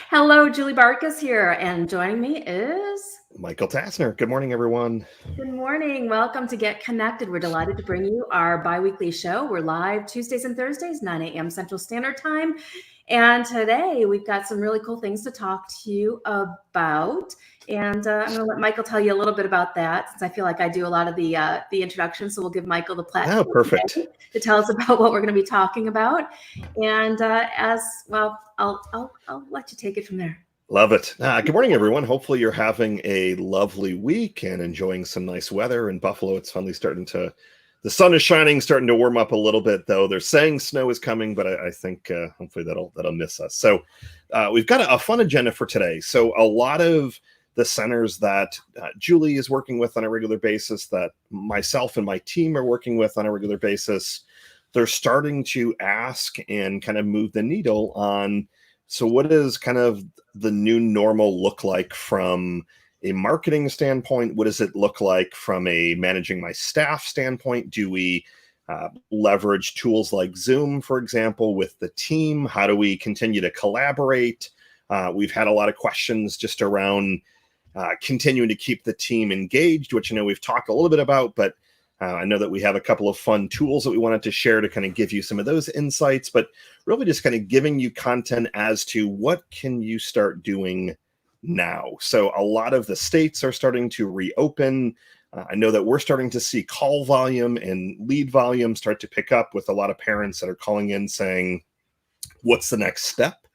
Hello, Julie Barkus here, and joining me is... Michael Tassner. Good morning, everyone. Good morning. Welcome to Get Connected. We're delighted to bring you our bi-weekly show. We're live Tuesdays and Thursdays, 9 a.m. Central Standard Time. And today we've got some really cool things to talk to you about. And I'm going to let Michael tell you a little bit about that, since I feel like I do a lot of the introduction. So we'll give Michael the platform Perfect. to tell us about what we're going to be talking about. And as well, I'll let you take it from there. Love it. Good morning, everyone. Hopefully you're having a lovely week and enjoying some nice weather. In Buffalo, it's finally the sun is shining, starting to warm up a little bit, though. They're saying snow is coming, but I think hopefully that'll miss us. So we've got a fun agenda for today. So a lot of the centers that Julie is working with on a regular basis, that myself and my team are working with on a regular basis, they're starting to ask and kind of move the needle on, so what does kind of the new normal look like from a marketing standpoint? What does it look like from a managing my staff standpoint? Do we leverage tools like Zoom, for example, with the team? How do we continue to collaborate? We've had a lot of questions just around continuing to keep the team engaged, which I know we've talked a little bit about, but I know that we have a couple of fun tools that we wanted to share to kind of give you some of those insights, but really just kind of giving you content as to what can you start doing now. So a lot of the states are starting to reopen. I know that we're starting to see call volume and lead volume start to pick up with a lot of parents that are calling in saying, what's the next step?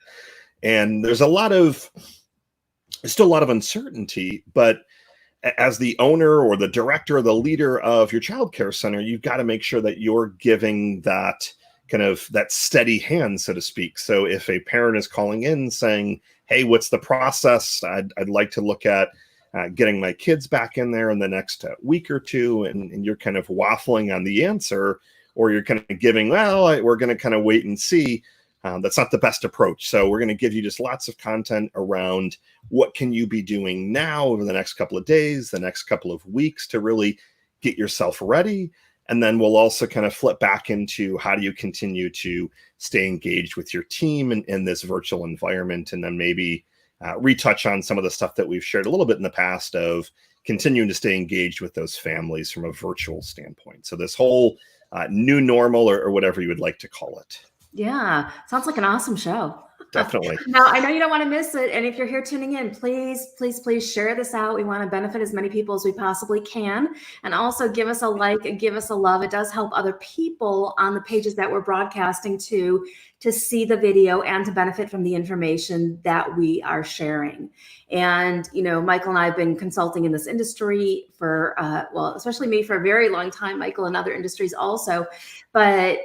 And there's still a lot of uncertainty, but as the owner or the director or the leader of your childcare center, you've got to make sure that you're giving that kind of that steady hand, so to speak. So if a parent is calling in saying, hey, what's the process? I'd like to look at getting my kids back in there in the next week or two, and you're kind of waffling on the answer, or you're kind of giving, we're going to kind of wait and see. That's not the best approach. So we're going to give you just lots of content around what can you be doing now over the next couple of days, the next couple of weeks to really get yourself ready. And then we'll also kind of flip back into how do you continue to stay engaged with your team in this virtual environment, and then maybe retouch on some of the stuff that we've shared a little bit in the past of continuing to stay engaged with those families from a virtual standpoint. So this whole new normal or whatever you would like to call it. Yeah, sounds like an awesome show. Definitely. Now, I know you don't want to miss it. And if you're here tuning in, please share this out. We want to benefit as many people as we possibly can. And also give us a like and give us a love. It does help other people on the pages that we're broadcasting to see the video and to benefit from the information that we are sharing. And, Michael and I have been consulting in this industry for, especially me for a very long time, Michael, in other industries also. But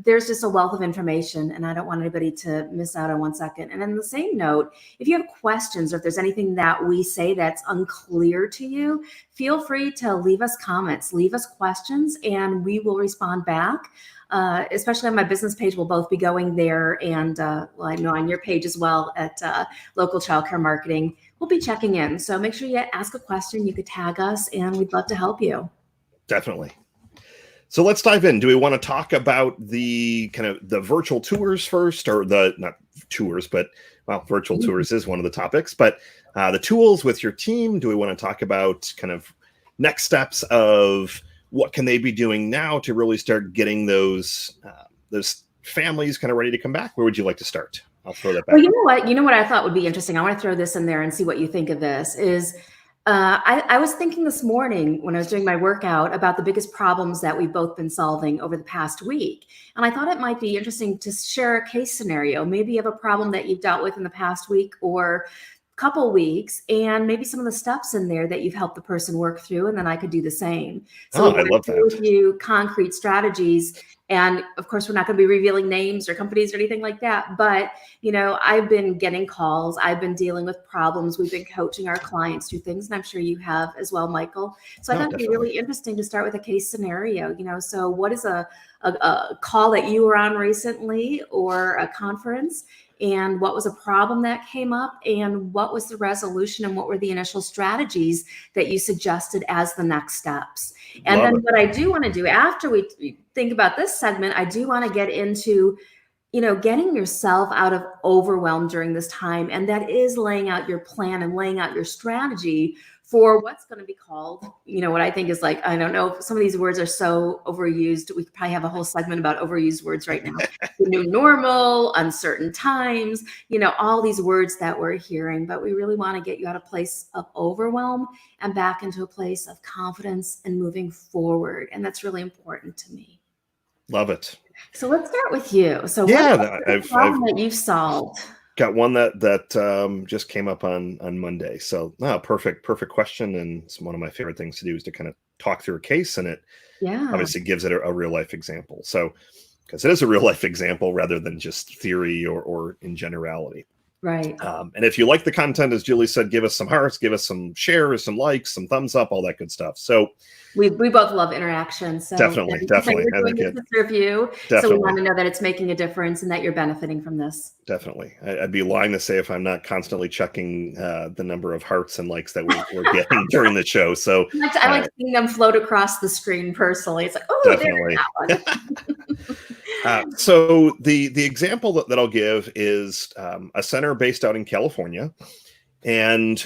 there's just a wealth of information, and I don't want anybody to miss out on 1 second. And on the same note, if you have questions or if there's anything that we say that's unclear to you, feel free to leave us comments, leave us questions, and we will respond back. Especially on my business page, we'll both be going there, and I know on your page as well at Local Childcare Marketing, we'll be checking in. So make sure you ask a question, you could tag us, and we'd love to help you. Definitely. So let's dive in. Do we want to talk about the kind of the virtual tours first, or not tours, but virtual tours is one of the topics, but the tools with your team? Do we want to talk about kind of next steps of what can they be doing now to really start getting those families kind of ready to come back? Where would you like to start? I'll throw that back. Well, you know what I thought would be interesting? I want to throw this in there and see what you think of this is, I was thinking this morning when I was doing my workout about the biggest problems that we've both been solving over the past week. And I thought it might be interesting to share a case scenario. Maybe you have a problem that you've dealt with in the past week or couple weeks, and maybe some of the steps in there that you've helped the person work through, and then I could do the same. So I love that. With you concrete strategies, and of course, we're not going to be revealing names or companies or anything like that. But I've been getting calls, I've been dealing with problems, we've been coaching our clients through things, and I'm sure you have as well, Michael. So I thought it'd be really interesting to start with a case scenario. So what is a call that you were on recently or a conference? And what was a problem that came up, and what was the resolution, and what were the initial strategies that you suggested as the next steps? And then what I do want to do after we think about this segment, I do want to get into getting yourself out of overwhelm during this time. And that is laying out your plan and laying out your strategy for what's going to be called, what I think is like, I don't know, some of these words are so overused. We could probably have a whole segment about overused words right now. The new normal, uncertain times, all these words that we're hearing, but we really want to get you out of a place of overwhelm and back into a place of confidence and moving forward. And that's really important to me. Love it. So let's start with you. So yeah, what's the problem that you've solved? Got one that just came up on Monday. So perfect question. And it's one of my favorite things to do is to kind of talk through a case, and it obviously gives it a real life example. So because it is a real life example rather than just theory or in generality. Right. And if you like the content, as Julie said, give us some hearts, give us some shares, some likes, some thumbs up, all that good stuff. So we both love interaction. So definitely. We're doing this to serve you. Definitely. So we want to know that it's making a difference and that you're benefiting from this. Definitely. I'd be lying to say if I'm not constantly checking the number of hearts and likes that we're getting during the show. So I like seeing them float across the screen personally. It's like, oh, definitely. There's that one. So the example that I'll give is a center based out in California, and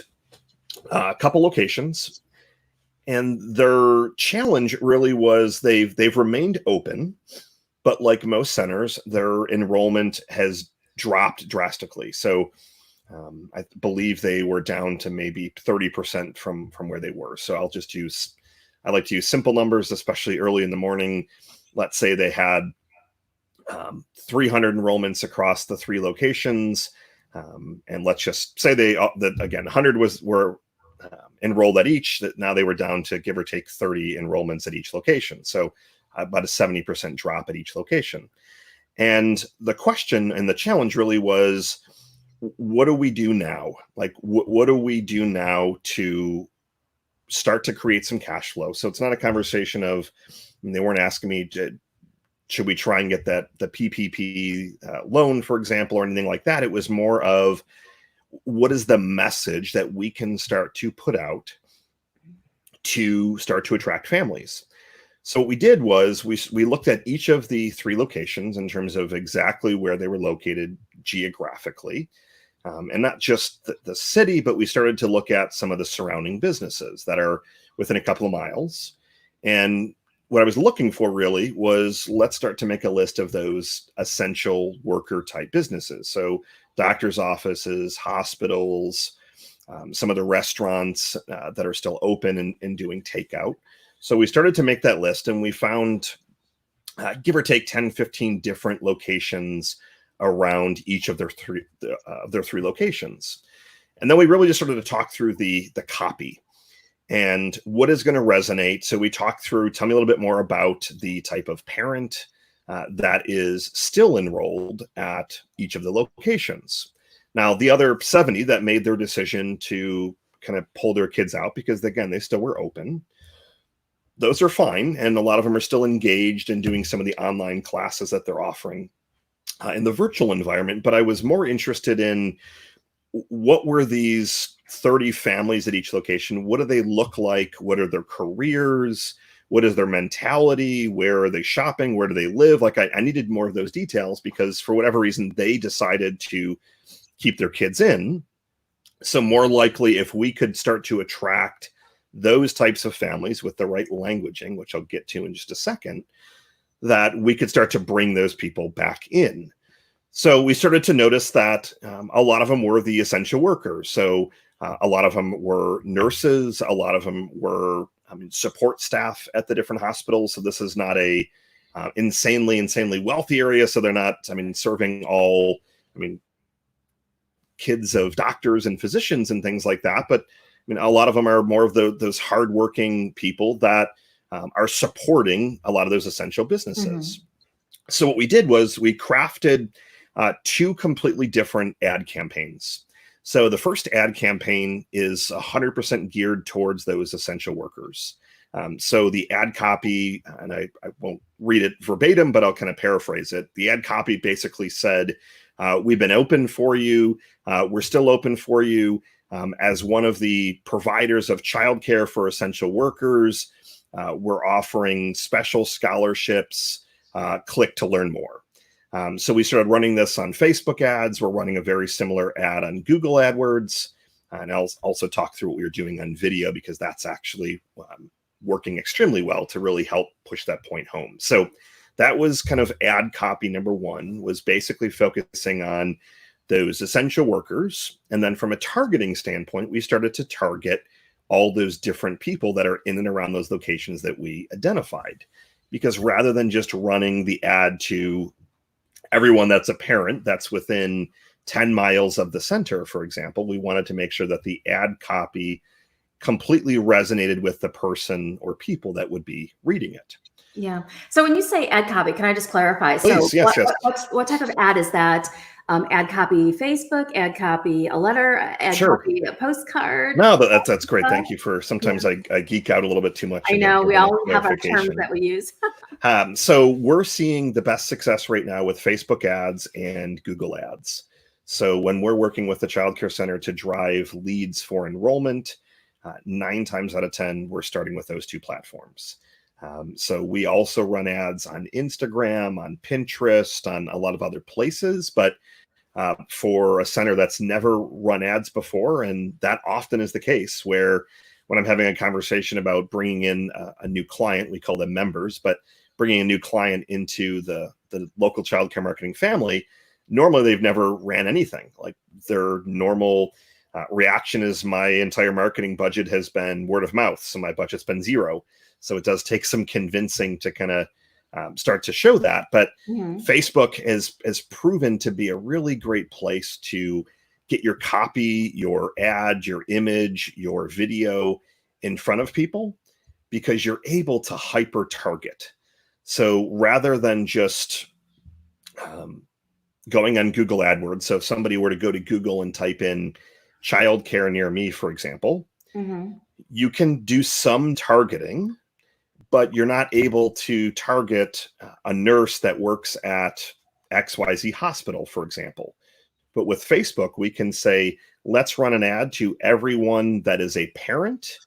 a couple locations. And their challenge really was they've remained open, but like most centers, their enrollment has dropped drastically. So I believe they were down to maybe 30% from where they were. So I like to use simple numbers, especially early in the morning. Let's say they had 300 enrollments across the 3 locations. And let's just say that again, 100 were enrolled at each, that now they were down to give or take 30 enrollments at each location. So about a 70% drop at each location. And the question and the challenge really was, what do we do now? Like, what do we do now to start to create some cash flow? So it's not a conversation of, they weren't asking me, should we try and get the PPP loan, for example, or anything like that. It was more of, what is the message that we can start to put out to start to attract families? So what we did was we looked at each of the 3 locations in terms of exactly where they were located geographically, and not just the city, but we started to look at some of the surrounding businesses that are within a couple of miles. And what I was looking for really was, let's start to make a list of those essential worker type businesses. So doctors' offices, hospitals, some of the restaurants that are still open and doing takeout. So we started to make that list, and we found give or take 10, 15 different locations around each of their 3 locations. And then we really just started to talk through the copy and what is going to resonate. So we talked through, tell me a little bit more about the type of parent that is still enrolled at each of the locations. Now, the other 70 that made their decision to kind of pull their kids out because, again, they still were open, those are fine. And a lot of them are still engaged in doing some of the online classes that they're offering in the virtual environment. But I was more interested in, what were these 30 families at each location? What do they look like? What are their careers? What is their mentality? Where are they shopping? Where do they live? Like I needed more of those details because for whatever reason, they decided to keep their kids in. So more likely, if we could start to attract those types of families with the right languaging, which I'll get to in just a second, that we could start to bring those people back in. So we started to notice that a lot of them were the essential workers. So a lot of them were nurses. A lot of them were support staff at the different hospitals. So this is not a insanely wealthy area. So they're not, serving all, kids of doctors and physicians and things like that. But a lot of them are more of those hardworking people that are supporting a lot of those essential businesses. Mm-hmm. So what we did was we crafted 2 completely different ad campaigns. So the first ad campaign is 100% geared towards those essential workers. So the ad copy, and I won't read it verbatim, but I'll kind of paraphrase it. The ad copy basically said, we've been open for you. We're still open for you. As one of the providers of childcare for essential workers, we're offering special scholarships. Click to learn more. So we started running this on Facebook ads. We're running a very similar ad on Google AdWords. And I'll also talk through what we were doing on video, because that's actually working extremely well to really help push that point home. So that was kind of ad copy number one, was basically focusing on those essential workers. And then from a targeting standpoint, we started to target all those different people that are in and around those locations that we identified. Because rather than just running the ad to everyone that's a parent that's within 10 miles of the center, for example, we wanted to make sure that the ad copy completely resonated with the person or people that would be reading it. Yeah. So when you say ad copy, can I just clarify? Please, So yes, yes. what type of ad is that? Ad copy Facebook, ad copy a letter, ad Sure. copy a postcard? No, but that's great. Thank you for, sometimes I geek out a little bit too much. I know, we all have our terms that we use. So we're seeing the best success right now with Facebook ads and Google ads. So when we're working with the Child Care Center to drive leads for enrollment, 9 times out of 10, we're starting with those two platforms. So we also run ads on Instagram, on Pinterest, on a lot of other places, but for a center that's never run ads before, and that often is the case, where when I'm having a conversation about bringing in a new client, we call them members, but bringing a new client into the local childcare marketing family, normally they've never ran anything. Like, their normal reaction is, my entire marketing budget has been word of mouth, so my budget's been zero. So it does take some convincing to kind of start to show that. But Facebook has proven to be a really great place to get your copy, your ad, your image, your video in front of people, because you're able to hyper target. So rather than just going on Google AdWords, so if somebody were to go to Google and type in childcare near me, for example, you can do some targeting, but you're not able to target a nurse that works at XYZ hospital, for example. But with Facebook, we can say, let's run an ad to everyone that is a parent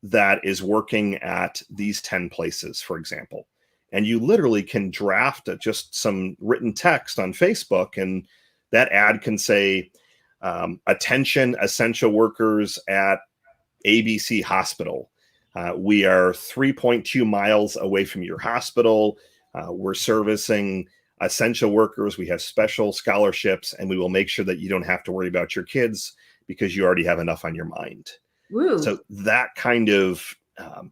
that is working at these 10 places, for example. And you literally can draft just some written text on Facebook, and that ad can say, attention essential workers at ABC hospital. We are 3.2 miles away from your hospital. We're servicing essential workers. We have special scholarships, and we will make sure that you don't have to worry about your kids because you already have enough on your mind. Woo. So that kind of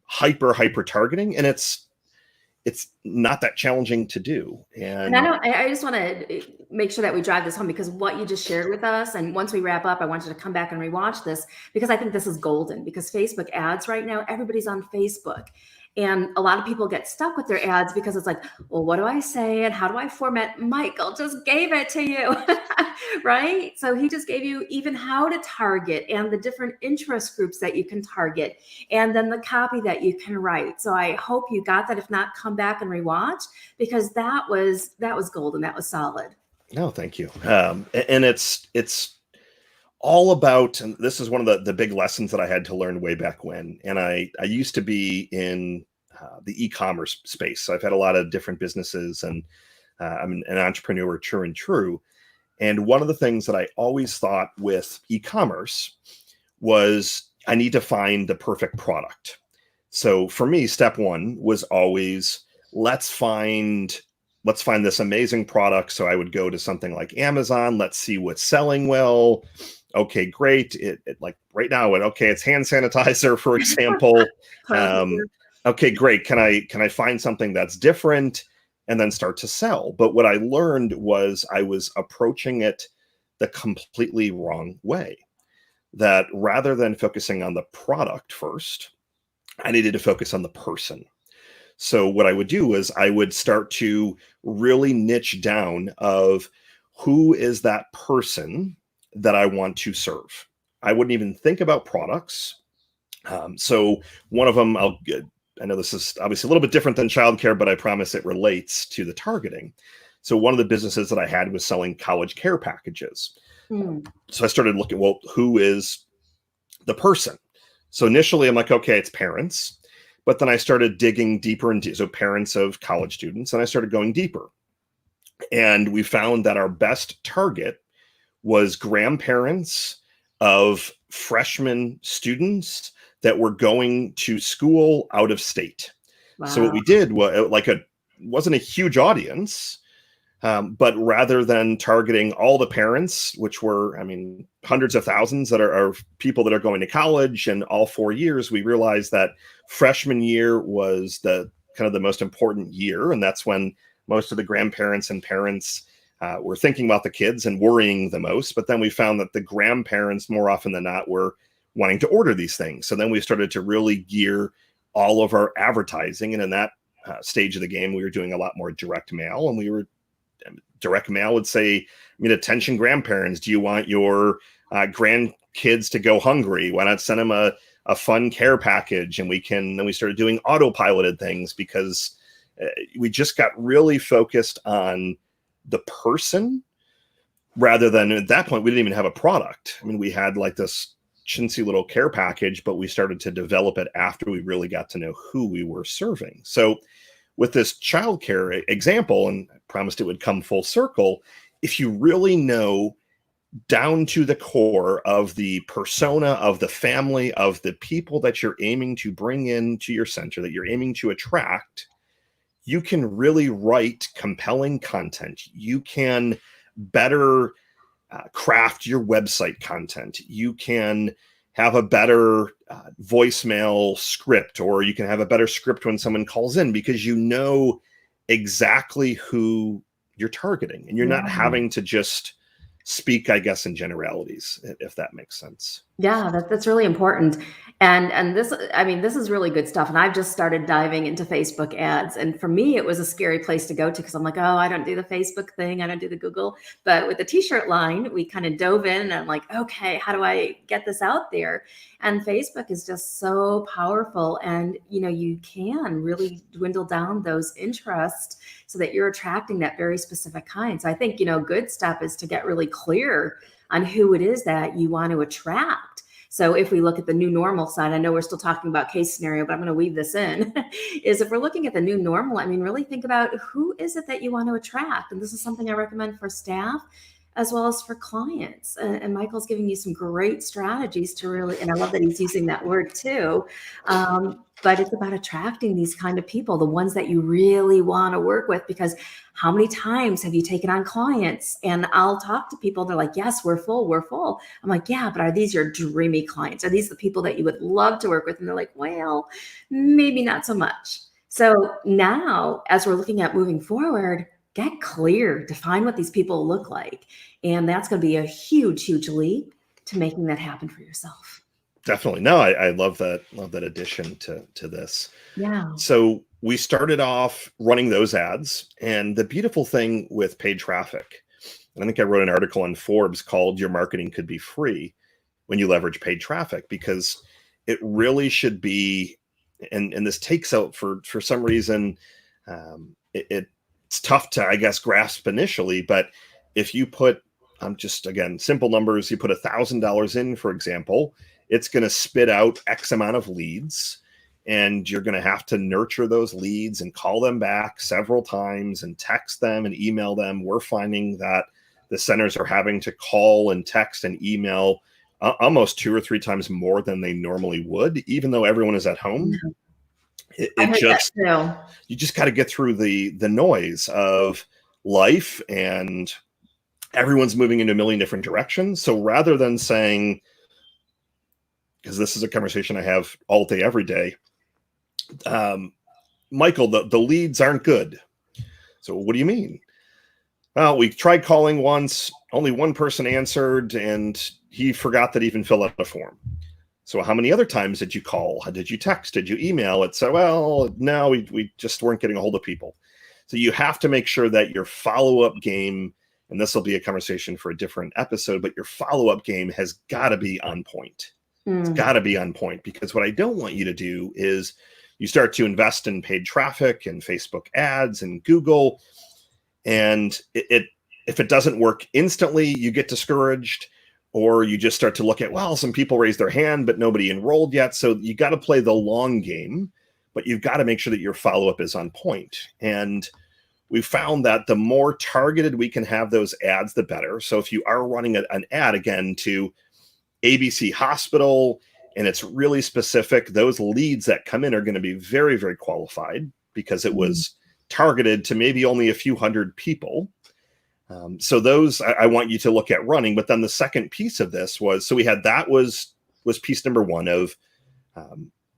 hyper targeting, and it's not that challenging to do. And I just want to make sure that we drive this home, because what you just shared with us, and once we wrap up, I want you to come back and rewatch this, because I think this is golden. Because Facebook ads right now, everybody's on Facebook. And a lot of people get stuck with their ads because it's like, well, what do I say? And how do I format? Michael just gave it to you, right? So he just gave you even how to target, and the different interest groups that you can target, and then the copy that you can write. So I hope you got that. If not, come back and rewatch, because that was golden. That was solid. No, thank you. And it's all about, and this is one of the big lessons that I had to learn way back when. And I used to be in the e-commerce space. So I've had a lot of different businesses, and I'm an entrepreneur true and true. And one of the things that I always thought with e-commerce was, I need to find the perfect product. So for me, step one was always, let's find this amazing product. So I would go to something like Amazon. Let's see what's selling well. Okay, great. It like right now, it's hand sanitizer, for example. Okay, great. Can I find something that's different and then start to sell? But what I learned was, I was approaching it the completely wrong way. That rather than focusing on the product first, I needed to focus on the person. So what I would do is, I would start to really niche down of, who is that person that I want to serve. I wouldn't even think about products. So one of them, I know this is obviously a little bit different than childcare, but I promise it relates to the targeting. So one of the businesses that I had was selling college care packages. So I started looking, well, who is the person? So initially I'm like, okay, it's parents. But then I started digging deeper into, so parents of college students, and I started going deeper. And we found that our best target was grandparents of freshman students that were going to school out of state. So what Wow. we did was wasn't a huge audience, but rather than targeting all the parents, which were, I mean, hundreds of thousands that are people that are going to college and all 4 years, we realized that freshman year was the kind of the most important year. And that's when most of the grandparents and parents were thinking about the kids and worrying the most. But then we found that the grandparents, more often than not, were wanting to order these things. So then we started to really gear all of our advertising. And in that stage of the game, we were doing a lot more direct mail, and direct mail would say, I mean, attention grandparents, do you want your grandkids to go hungry? Why not send them a fun care package? And then we started doing autopiloted things because we just got really focused on the person rather than, at that point, we didn't even have a product. I mean, we had like this chintzy little care package, but we started to develop it after we really got to know who we were serving. So with this childcare example, and I promised it would come full circle, if you really know down to the core of the persona of the family of the people that you're aiming to bring into your center, that you're aiming to attract, you can really write compelling content. You can better craft your website content. You can have a better voicemail script, or you can have a better script when someone calls in because you know exactly who you're targeting, and you're not having to just speak, I guess, in generalities, if that makes sense. Yeah, that's really important. And this, I mean, this is really good stuff. And I've just started diving into Facebook ads. And for me, it was a scary place to go to because I'm like, oh, I don't do the Facebook thing. I don't do the Google. But with the t-shirt line, we kind of dove in and I'm like, okay, how do I get this out there? And Facebook is just so powerful. And, you know, you can really dwindle down those interests so that you're attracting that very specific kind. So I think, you know, good step is to get really clear on who it is that you want to attract. So if we look at the new normal side, I know we're still talking about case scenario, but I'm going to weave this in, is if we're looking at the new normal, I mean, really think about who is it that you want to attract. And this is something I recommend for staff as well as for clients. And Michael's giving you some great strategies to really, and I love that he's using that word too. But it's about attracting these kind of people, the ones that you really want to work with, because how many times have you taken on clients? And I'll talk to people, they're like, yes, we're full, we're full. I'm like, yeah, but are these your dreamy clients? Are these the people that you would love to work with? And they're like, well, maybe not so much. So now, as we're looking at moving forward, get clear, define what these people look like. And that's going to be a huge, huge leap to making that happen for yourself. Definitely. No, I love that addition to this. Yeah. So we started off running those ads, and the beautiful thing with paid traffic, and I think I wrote an article on Forbes called "Your Marketing Could Be Free When You Leverage Paid Traffic," because it really should be, and this takes out for some reason, it's tough to, I guess, grasp initially, but if you put, just again, simple numbers, you put $1,000 in, for example, it's going to spit out X amount of leads, and you're going to have to nurture those leads and call them back several times and text them and email them. We're finding that the centers are having to call and text and email almost 2 or 3 times more than they normally would, even though everyone is at home. It just, you just got to get through the noise of life, and everyone's moving in a million different directions. So rather than saying, because this is a conversation I have all day, every day, Michael, the leads aren't good. So what do you mean? Well, we tried calling once, only one person answered, and he forgot that he even filled out a form. So how many other times did you call? Did you text? Did you email? It said, well, no, we just weren't getting a hold of people. So you have to make sure that your follow-up game, and this will be a conversation for a different episode, but your follow-up game has got to be on point. It's got to be on point, because what I don't want you to do is you start to invest in paid traffic and Facebook ads and Google, and if it doesn't work instantly, you get discouraged, or you just start to look at, well, some people raised their hand, but nobody enrolled yet. So you got to play the long game, but you've got to make sure that your follow-up is on point. And we found that the more targeted we can have those ads, the better. So if you are running an ad again to ABC Hospital and it's really specific, those leads that come in are going to be very, very qualified because it was targeted to maybe only a few hundred people. So those I want you to look at running. But then the second piece of this was, so we had that was piece number one of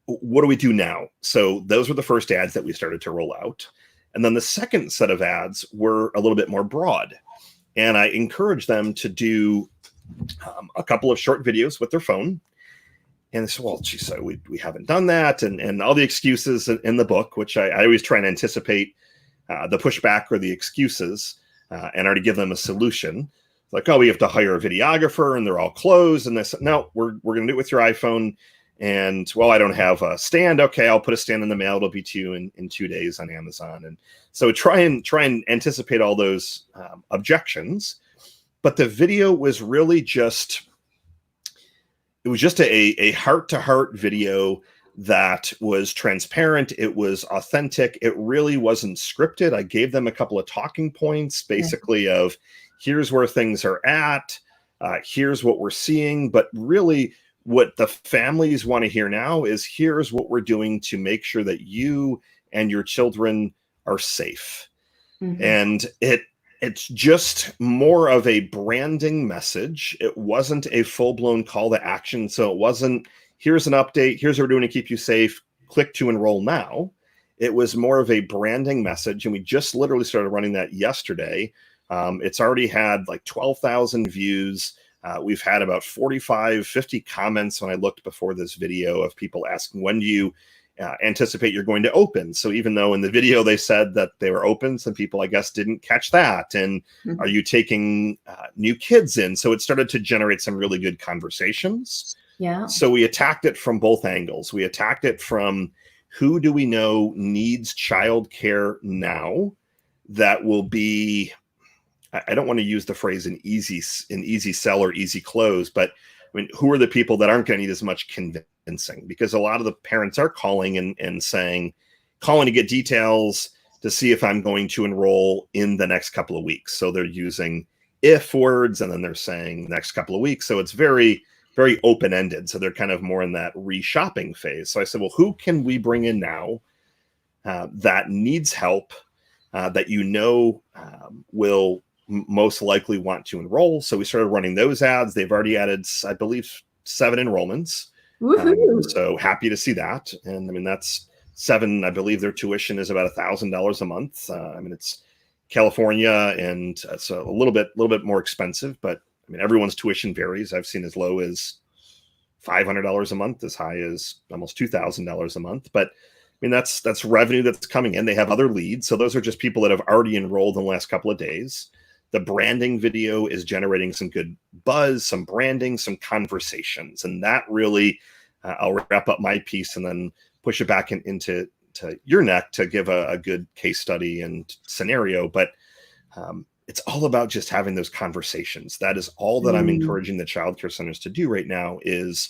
what do we do now? So those were the first ads that we started to roll out. And then the second set of ads were a little bit more broad. And I encouraged them to do a couple of short videos with their phone. And they said, well, geez, so we haven't done that. And all the excuses in the book, which I always try and anticipate the pushback or the excuses and already give them a solution. Like, oh, we have to hire a videographer and they're all closed. And they said, no, we're going to do it with your iPhone. And, well, I don't have a stand. Okay, I'll put a stand in the mail. It'll be to you in 2 days on Amazon. And so try and anticipate all those objections. But the video was really just, it was just a heart-to-heart video that was transparent. It was authentic. It really wasn't scripted. I gave them a couple of talking points, basically of here's where things are at. Here's what we're seeing. But really, what the families want to hear now is here's what we're doing to make sure that you and your children are safe. And it's just more of a branding message. It wasn't a full-blown call to action. So it wasn't, here's an update, here's what we're doing to keep you safe, click to enroll now. It was more of a branding message. And we just literally started running that yesterday. It's already had like 12,000 views. We've had about 45, 50 comments when I looked before this video of people asking, when do you anticipate you're going to open? So even though in the video they said that they were open, some people, I guess, didn't catch that. And are you taking new kids in? So it started to generate some really good conversations. Yeah. So we attacked it from both angles. We attacked it from who do we know needs childcare now that will be, I don't want to use the phrase an easy sell or easy close, but I mean, who are the people that aren't going to need as much convincing? Because a lot of the parents are calling and saying, calling to get details to see if I'm going to enroll in the next couple of weeks. So they're using if words and then they're saying next couple of weeks. So it's very, very open-ended. So they're kind of more in that reshopping phase. So I said, well, who can we bring in now that needs help, that you know will most likely want to enroll? So we started running those ads. They've already added, I believe, 7 enrollments. So happy to see that. And I mean, that's 7, I believe their tuition is about $1,000 a month. I mean, it's California and it's a little bit more expensive, but I mean, everyone's tuition varies. I've seen as low as $500 a month, as high as almost $2,000 a month. But I mean, that's revenue that's coming in. They have other leads. So those are just people that have already enrolled in the last couple of days. The branding video is generating some good buzz, some branding, some conversations. And that really, I'll wrap up my piece and then push it back into your neck to give a good case study and scenario. But it's all about just having those conversations. That is all that I'm encouraging the childcare centers to do right now is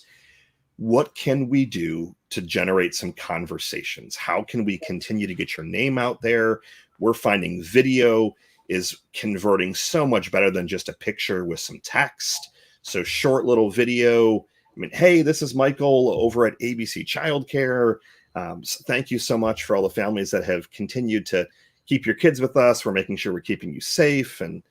what can we do to generate some conversations? How can we continue to get your name out there? We're finding video is converting so much better than just a picture with some text. So short little video. I mean, hey, this is Michael over at ABC Childcare. So thank you so much for all the families that have continued to keep your kids with us. We're making sure we're keeping you safe. And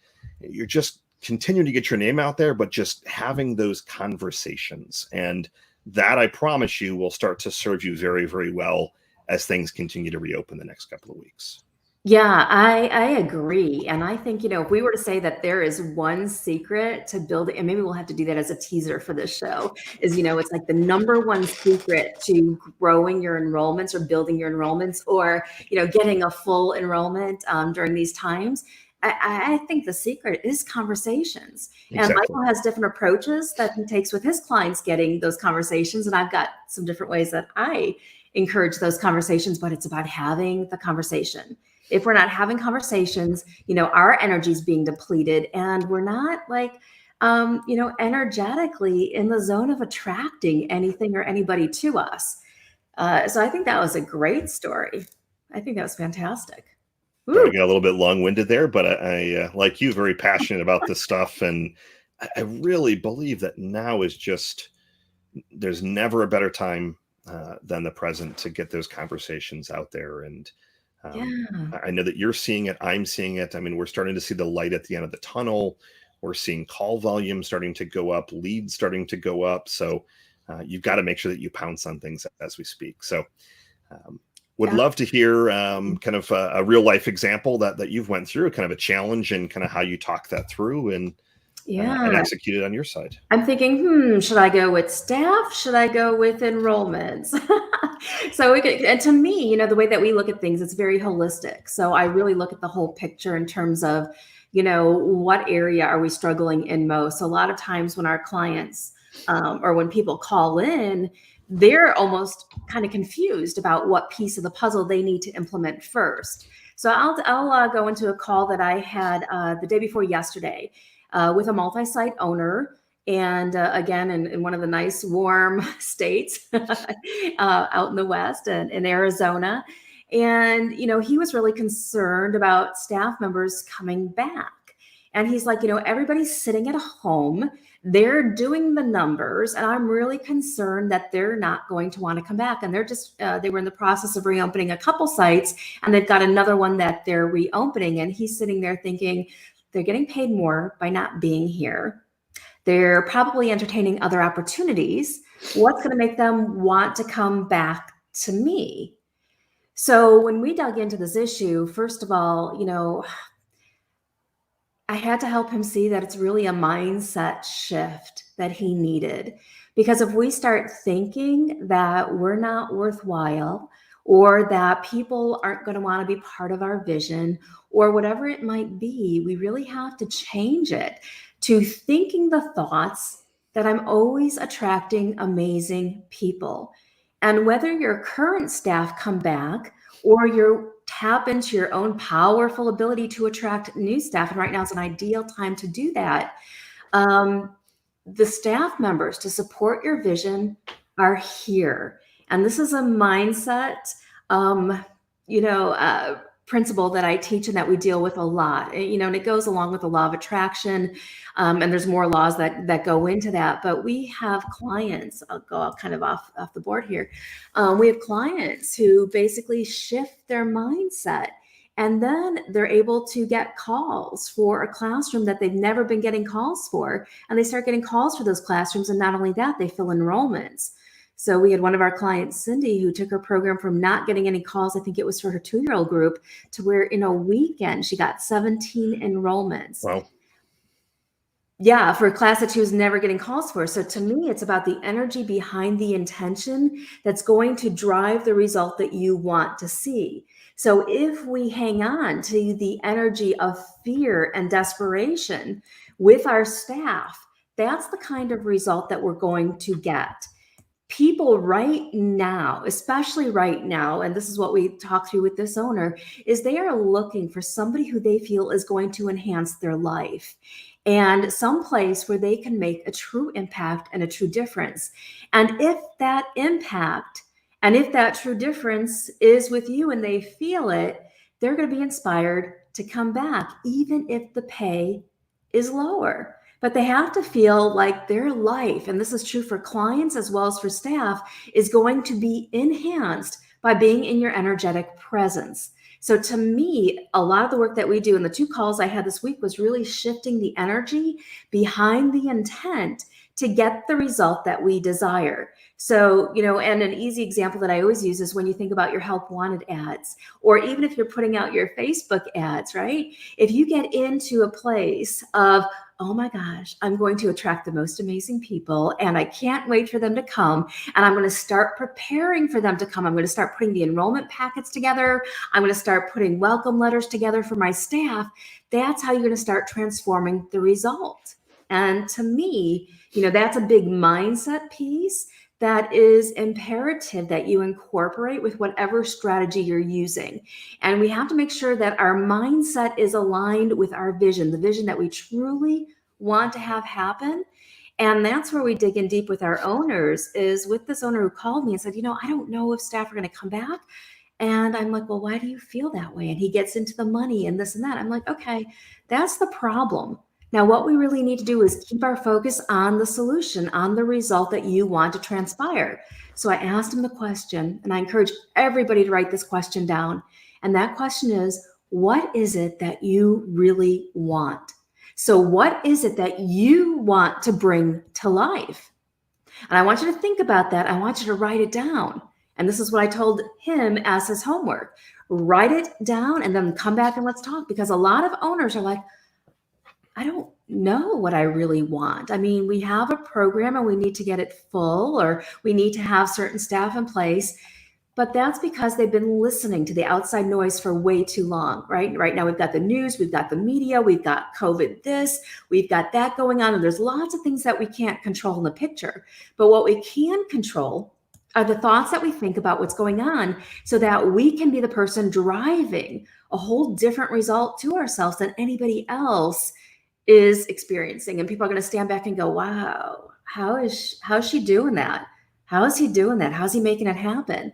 you're just continuing to get your name out there, but just having those conversations. And that, I promise you, will start to serve you very, very well as things continue to reopen the next couple of weeks. Yeah, I agree. And I think, if we were to say that there is one secret to building, and maybe we'll have to do that as a teaser for this show, is, it's like the number one secret to growing your enrollments or building your enrollments or, getting a full enrollment during these times. I think the secret is conversations. Exactly. And Michael has different approaches that he takes with his clients getting those conversations. And I've got some different ways that I encourage those conversations, but it's about having the conversation. If we're not having conversations, our energy is being depleted and we're not energetically in the zone of attracting anything or anybody to us. So I think that was a great story. I think that was fantastic. Sorry, I Ooh, got a little bit long-winded there, but I like you, very passionate about this stuff, and I really believe that now is just there's never a better time than the present to get those conversations out there. And yeah. I know that you're seeing it. I'm seeing it. I mean, we're starting to see the light at the end of the tunnel. We're seeing call volume starting to go up, leads starting to go up. So you've got to make sure that you pounce on things as we speak. So um, would Yeah. love to hear kind of a real life example that you've went through, kind of a challenge, and kind of how you talk that through and Yeah. execute it on your side. I'm thinking, should I go with staff? Should I go with enrollments? So we could, and to me, the way that we look at things, it's very holistic. So I really look at the whole picture in terms of, what area are we struggling in most? A lot of times when our clients or when people call in, they're almost kind of confused about what piece of the puzzle they need to implement first. So I'll go into a call that I had the day before yesterday with a multi-site owner. And again, in one of the nice warm states out in the West and in Arizona. And, he was really concerned about staff members coming back. And he's like, everybody's sitting at home. They're doing the numbers. And I'm really concerned that they're not going to want to come back. And they're just, they were in the process of reopening a couple sites, and they've got another one that they're reopening. And he's sitting there thinking, they're getting paid more by not being here. They're probably entertaining other opportunities. What's going to make them want to come back to me? So when we dug into this issue, first of all, I had to help him see that it's really a mindset shift that he needed. Because if we start thinking that we're not worthwhile, or that people aren't going to want to be part of our vision, or whatever it might be, we really have to change it to thinking the thoughts that I'm always attracting amazing people. And whether your current staff come back or you tap into your own powerful ability to attract new staff, and right now is an ideal time to do that. The staff members to support your vision are here. And this is a mindset, principle that I teach and that we deal with a lot. And it goes along with the law of attraction. And there's more laws that go into that. But we have clients, I'll go kind of off the board here. We have clients who basically shift their mindset. And then they're able to get calls for a classroom that they've never been getting calls for. And they start getting calls for those classrooms. And not only that, they fill enrollments. So we had one of our clients, Cindy, who took her program from not getting any calls, I think it was for her 2-year-old group, to where in a weekend she got 17 enrollments. Wow. Yeah, for a class that she was never getting calls for. So to me, it's about the energy behind the intention that's going to drive the result that you want to see. So if we hang on to the energy of fear and desperation with our staff, that's the kind of result that we're going to get. People right now, especially right now, and this is what we talk through with this owner, is they are looking for somebody who they feel is going to enhance their life and some place where they can make a true impact and a true difference. And if that impact and if that true difference is with you and they feel it, they're going to be inspired to come back, even if the pay is lower. But they have to feel like their life, and this is true for clients as well as for staff, is going to be enhanced by being in your energetic presence. So to me, a lot of the work that we do in the 2 calls I had this week was really shifting the energy behind the intent to get the result that we desire. So, and an easy example that I always use is when you think about your help wanted ads, or even if you're putting out your Facebook ads, right? If you get into a place of, oh my gosh, I'm going to attract the most amazing people and I can't wait for them to come. And I'm going to start preparing for them to come. I'm going to start putting the enrollment packets together. I'm going to start putting welcome letters together for my staff. That's how you're going to start transforming the result. And to me, that's a big mindset piece that is imperative that you incorporate with whatever strategy you're using. And we have to make sure that our mindset is aligned with our vision, the vision that we truly want to have happen. And that's where we dig in deep with our owners, is with this owner who called me and said, I don't know if staff are going to come back. And I'm like, well, why do you feel that way? And he gets into the money and this and that. I'm like, okay, that's the problem. Now, what we really need to do is keep our focus on the solution, on the result that you want to transpire. So I asked him the question, and I encourage everybody to write this question down. And that question is, what is it that you really want? So what is it that you want to bring to life? And I want you to think about that. I want you to write it down. And this is what I told him as his homework. Write it down and then come back and let's talk, because a lot of owners are like, I don't know what I really want. I mean, we have a program and we need to get it full, or we need to have certain staff in place. But that's because they've been listening to the outside noise for way too long, right? Right now, we've got the news, we've got the media, we've got COVID this, we've got that going on. And there's lots of things that we can't control in the picture. But what we can control are the thoughts that we think about what's going on, so that we can be the person driving a whole different result to ourselves than anybody else is experiencing. And people are going to stand back and go, wow, how's she doing that? How is he doing that? How's he making it happen?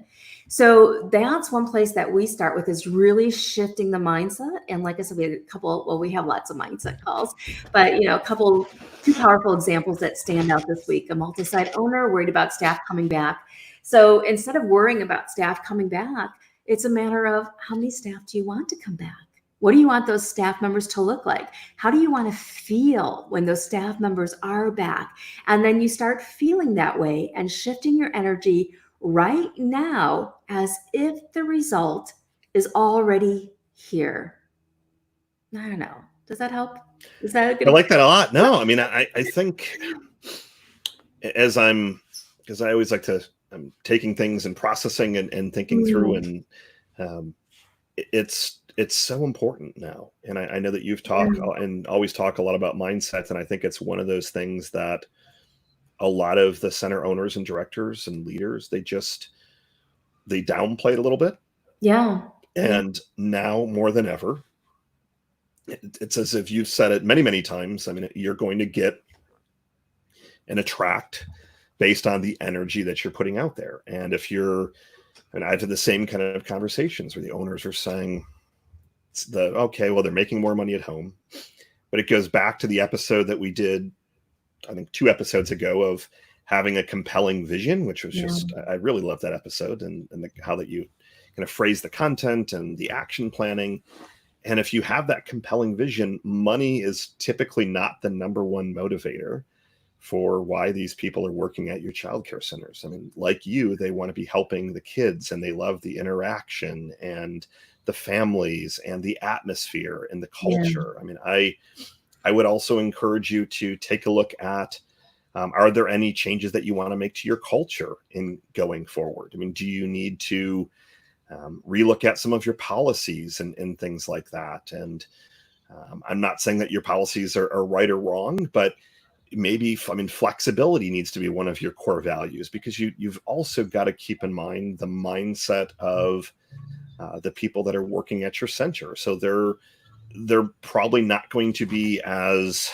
So that's one place that we start with, is really shifting the mindset. And like I said, we had a couple, well, we have lots of mindset calls, but two powerful examples that stand out this week. A multi-site owner worried about staff coming back. So instead of worrying about staff coming back, it's a matter of, how many staff do you want to come back? What do you want those staff members to look like? How do you want to feel when those staff members are back? And then you start feeling that way and shifting your energy right now as if the result is already here. I don't know. Does that help? Is that a good? I like that a lot. No, I mean, I think because I always like to, I'm taking things and processing and thinking through, and it's so important now. And I know that you've talked and always talk a lot about mindset. And I think it's one of those things that a lot of the center owners and directors and leaders, they downplay it a little bit. Yeah. And now more than ever, it's as if you've said it many, many times. I mean, you're going to get and attract based on the energy that you're putting out there. And and I've had the same kind of conversations where the owners are saying, okay, well, they're making more money at home. But it goes back to the episode that we did, I think 2 episodes ago, of having a compelling vision, which was just, I really love that episode, and how that you kind of phrase the content and the action planning. And if you have that compelling vision, money is typically not the number one motivator for why these people are working at your childcare centers. I mean, like you, they want to be helping the kids, and they love the interaction and the families and the atmosphere and the culture. I mean, I would also encourage you to take a look at, are there any changes that you want to make to your culture in going forward? I mean, do you need to relook at some of your policies and things like that? And I'm not saying that your policies are right or wrong, but maybe, I mean, flexibility needs to be one of your core values, because you've also got to keep in mind the mindset of the people that are working at your center. So they're probably not going to be as,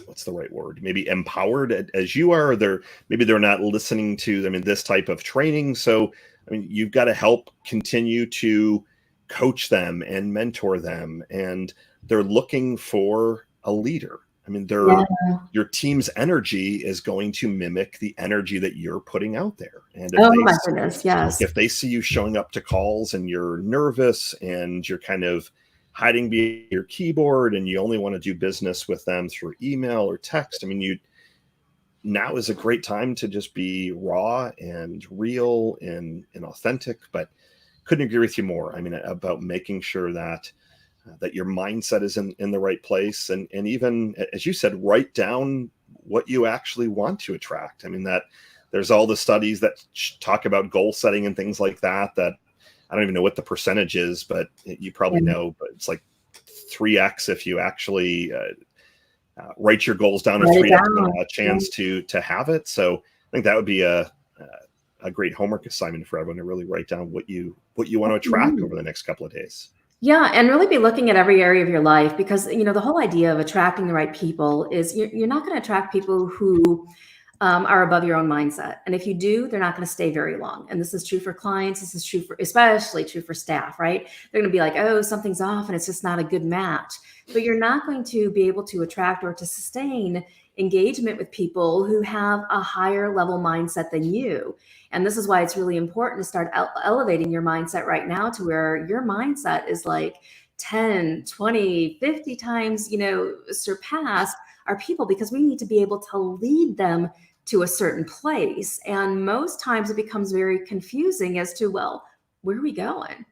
what's the right word? Maybe empowered as you are. Maybe they're not listening to, I mean, this type of training. So, I mean, you've got to help continue to coach them and mentor them. And they're looking for a leader. I mean, your team's energy is going to mimic the energy that you're putting out there. And if they see you showing up to calls and you're nervous and you're kind of hiding behind your keyboard and you only want to do business with them through email or text, I mean, now is a great time to just be raw and real and authentic. But couldn't agree with you more. I mean, about making sure that your mindset is in the right place. And even, as you said, write down what you actually want to attract. I mean, that there's all the studies that talk about goal setting and things like that I don't even know what the percentage is, but you probably know, but it's like 3x if you actually write your goals down, or 3x a chance to have it. So I think that would be a great homework assignment for everyone, to really write down what you want to attract over the next couple of days. Yeah, and really be looking at every area of your life, because the whole idea of attracting the right people is you're not going to attract people who are above your own mindset. And if you do, they're not going to stay very long. And this is true for clients. This is true for, especially true for staff, right? They're going to be like, oh, something's off and it's just not a good match. But you're not going to be able to attract or to sustain engagement with people who have a higher level mindset than you. And this is why it's really important to start elevating your mindset right now to where your mindset is like 10, 20, 50 times, surpass our people, because we need to be able to lead them to a certain place. And most times it becomes very confusing as to, well, where are we going?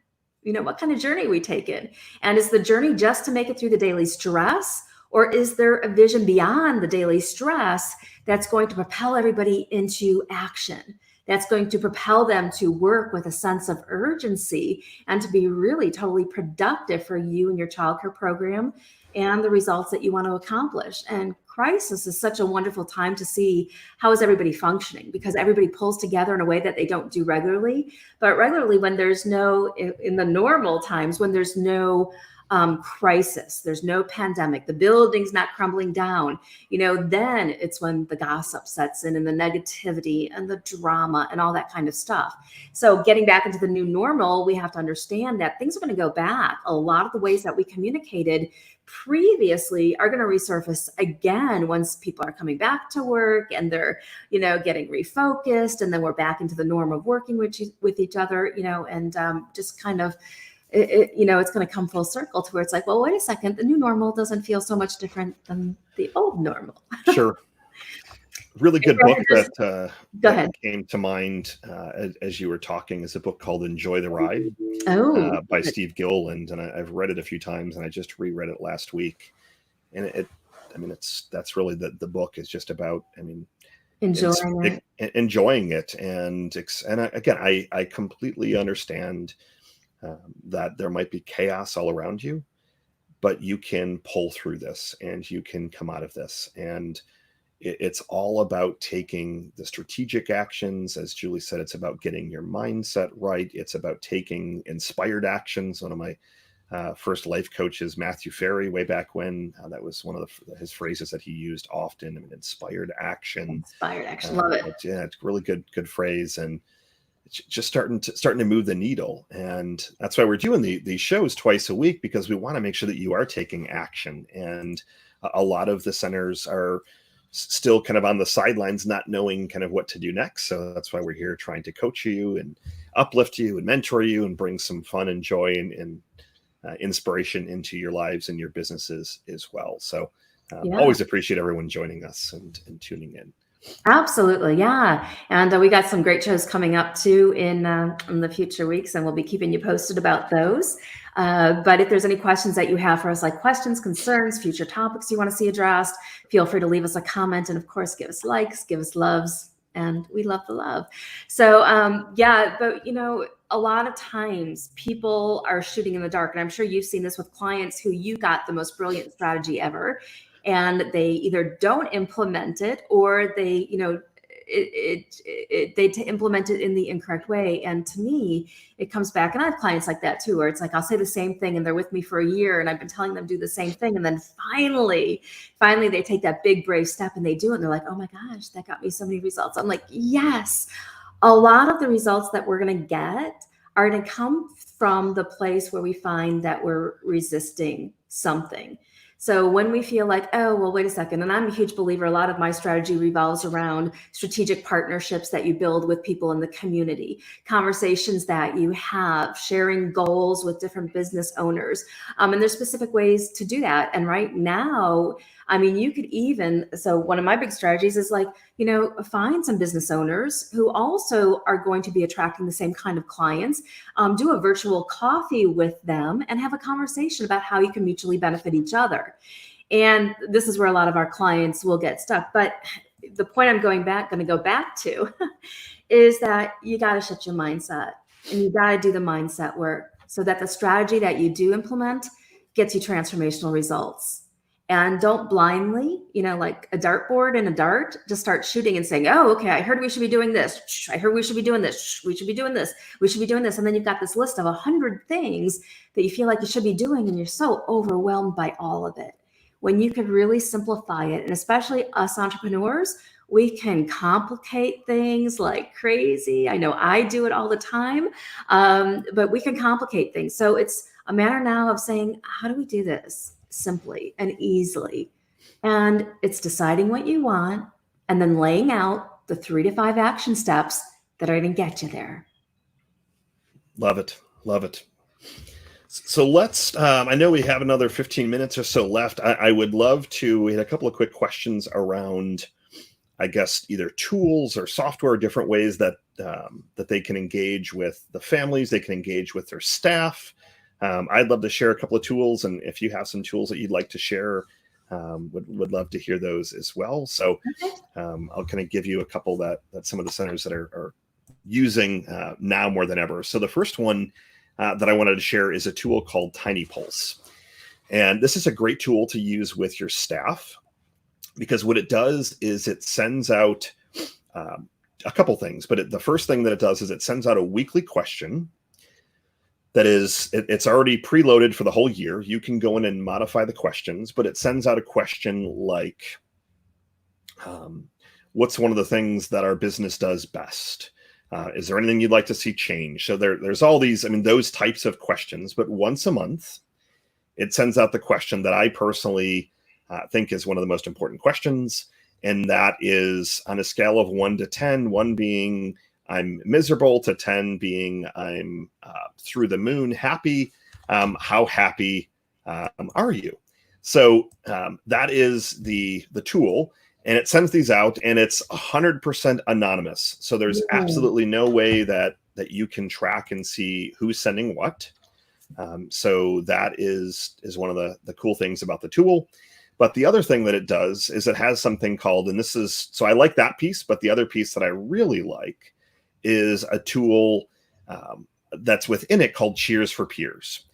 What kind of journey are we taking? And is the journey just to make it through the daily stress? Or is there a vision beyond the daily stress that's going to propel everybody into action? That's going to propel them to work with a sense of urgency and to be really totally productive for you and your childcare program and the results that you want to accomplish. And crisis is such a wonderful time to see how is everybody functioning, because everybody pulls together in a way that they don't do regularly. But regularly, when there's no, in the normal times, when there's no crisis, there's no pandemic, the building's not crumbling down, then it's when the gossip sets in and the negativity and the drama and all that kind of stuff. So getting back into the new normal, we have to understand that things are going to go back. A lot of the ways that we communicated previously are going to resurface again once people are coming back to work and they're, getting refocused, and then we're back into the norm of working with each other, and just kind of, it's going to come full circle to where it's like, well, wait a second, the new normal doesn't feel so much different than the old normal. Sure. Really good book that came to mind as you were talking is a book called Enjoy the Ride by Steve Gilland. And I've read it a few times, and I just reread it last week. And that's really the book is just about, enjoying it. And again, I completely understand that there might be chaos all around you, but you can pull through this and you can come out of this. And it's all about taking the strategic actions. As Julie said, it's about getting your mindset right. It's about taking inspired actions. One of my first life coaches, Matthew Ferry, way back when, that was one of his phrases that he used often. Inspired action. Inspired action. Love it. Yeah, it's a really good phrase. And it's just starting to move the needle. And that's why we're doing these shows twice a week, because we want to make sure that you are taking action. And a lot of the centers are still kind of on the sidelines, not knowing kind of what to do next. So that's why we're here trying to coach you and uplift you and mentor you and bring some fun and joy and inspiration into your lives and your businesses as well. So always appreciate everyone joining us and tuning in. Absolutely. Yeah. And we got some great shows coming up too in the future weeks, and we'll be keeping you posted about those. But if there's any questions that you have for us, like questions, concerns, future topics you want to see addressed, feel free to leave us a comment, and of course, give us likes, give us loves, and we love the love. So but a lot of times people are shooting in the dark, and I'm sure you've seen this with clients who you got the most brilliant strategy ever, and they either don't implement it, or they, they implement it in the incorrect way. And to me, it comes back, and I have clients like that too, where it's like, I'll say the same thing and they're with me for a year and I've been telling them to do the same thing. And then finally they take that big, brave step and they do it. And they're like, oh my gosh, that got me so many results. I'm like, yes, a lot of the results that we're going to get are going to come from the place where we find that we're resisting something. So when we feel like, oh, well, wait a second, and I'm a huge believer, a lot of my strategy revolves around strategic partnerships that you build with people in the community, conversations that you have, sharing goals with different business owners. And there's specific ways to do that. And right now, you could even, so one of my big strategies is like, find some business owners who also are going to be attracting the same kind of clients, do a virtual coffee with them and have a conversation about how you can mutually benefit each other. And this is where a lot of our clients will get stuck. But the point I'm going to go back to is that you got to shift your mindset, and you got to do the mindset work so that the strategy that you do implement gets you transformational results. And don't blindly, like a dartboard and a dart, just start shooting and saying, oh, okay, I heard we should be doing this. I heard we should be doing this. We should be doing this. We should be doing this. And then you've got this list of 100 things that you feel like you should be doing, and you're so overwhelmed by all of it. When you could really simplify it, and especially us entrepreneurs, We can complicate things like crazy. I know I do it all the time, but we can complicate things. So it's a matter now of saying, how do we do this simply and easily? And it's deciding what you want and then laying out the 3 to 5 action steps that are going to get you there. Love it. Love it. So let's, I know we have another 15 minutes or so left. I would love to, we had a couple of quick questions around, I guess, either tools or software, different ways that that they can engage with the families, they can engage with their staff. I'd love to share a couple of tools, and if you have some tools that you'd like to share, would love to hear those as well. So I'll kind of give you a couple that some of the centers that are using now more than ever. So the first one that I wanted to share is a tool called Tiny Pulse. And this is a great tool to use with your staff, because what it does is it sends out a couple things. But the first thing that it does is it sends out a weekly question that is, it's already preloaded for the whole year. You can go in and modify the questions, but it sends out a question like, what's one of the things that our business does best? Is there anything you'd like to see change? So there's all these, I mean, those types of questions, but once a month, it sends out the question that I personally think is one of the most important questions. And that is on a scale of 1 to 10, 1 being I'm miserable, to 10 being I'm through the moon happy. How happy are you? So that is the tool. And it sends these out, and it's 100% anonymous. So there's absolutely no way that you can track and see who's sending what. So that is one of the cool things about the tool. But the other thing that it does is it has something called, and this is, so I like that piece, but the other piece that I really like is a tool that's within it called Cheers for Peers.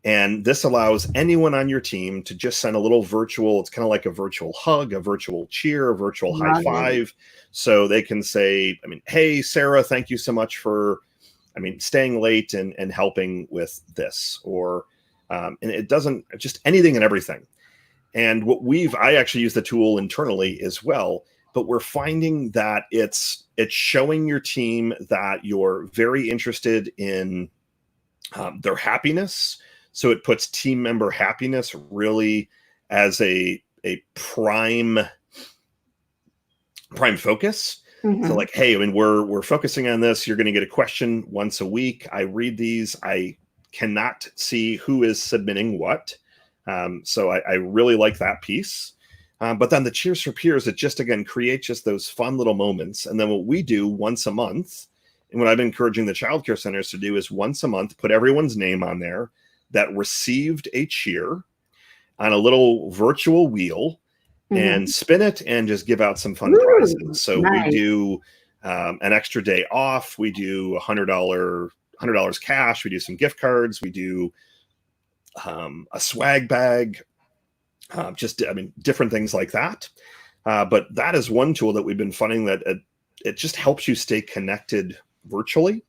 And this allows anyone on your team to just send a little virtual, it's kind of like a virtual hug, a virtual cheer, a virtual high five. So they can say, I mean, hey, Sarah, thank you so much for, staying late and helping with this, or, and it doesn't, just anything and everything. And I actually use the tool internally as well, but we're finding that it's showing your team that you're very interested in their happiness. So it puts team member happiness really as a prime focus. Mm-hmm. So like, hey, we're focusing on this. You're going to get a question once a week. I read these. I cannot see who is submitting what. So I really like that piece. But then the Cheers for Peers, it just, again, creates just those fun little moments. And then what we do once a month, and what I've been encouraging the childcare centers to do, is once a month, put everyone's name on there that received a cheer on a little virtual wheel, and spin it and just give out some fun prizes. So nice. We do an extra day off. We do $100 cash. We do some gift cards. We do a swag bag, different things like that. But that is one tool that we've been finding that it just helps you stay connected virtually.